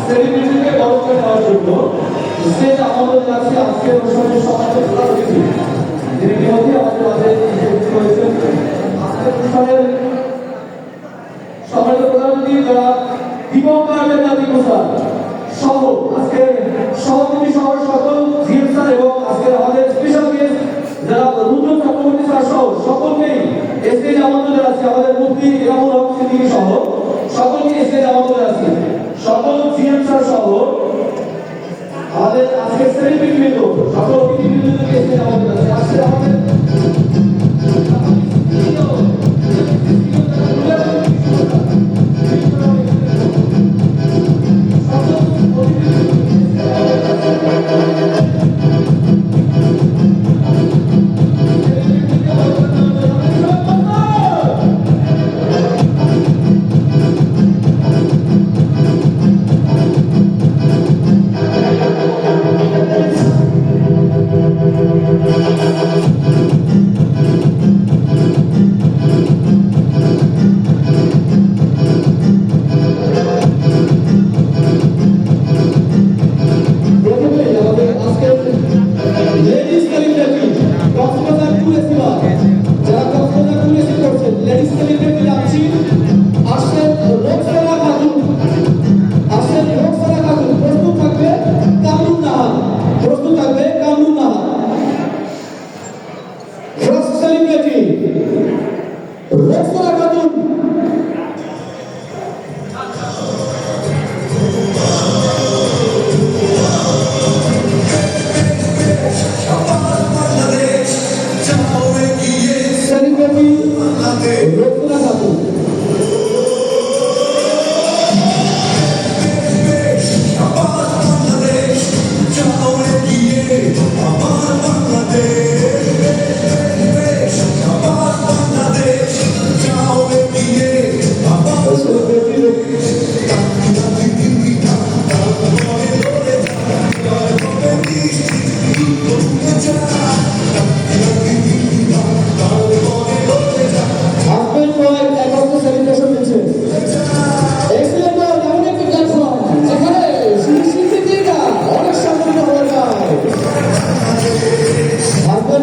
সেলিব্রিটিকে বরণ করে নেওয়ার জন্য স্টেজ আমাদের কাছে আজকের অনুষ্ঠানের সমাজের প্রধান অতিথি যিনি ইতিমধ্যে আমাদের মাঝে উপস্থিত হয়েছেন। আজকের অনুষ্ঠানের সম্মানিত প্রধান অতিথি যারা দীপঙ্কর মেধাবী প্রসাদ সহ আজকের সভাপতি সহ সকল জিএম স্যার এবং আজকের আমাদের স্পেশাল গেস্ট যারা রুদ্র চক্রবর্তী স্যার সহ সকলকেই স্টেজ আমন্ত্রণ জানাচ্ছি। আমাদের মুফতি ইমামুল হক সিদ্দিকী সহ সকলকে স্টেজ আমন্ত্রণ জানাচ্ছি। সকল জিএম স্যার সহ আমাদের আজকের সেলিব্রিটি বৃন্দ সকল অতিথিবৃন্দকে স্টেজ আমন্ত্রণ জানাচ্ছি। আজকে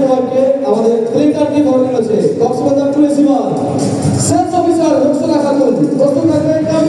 আমাদের আমাদের ক্লিকারটি বর্ণনা আছে Cox's Bazar police sense officer Roksana Khatun প্রস্তুত থাকবেন।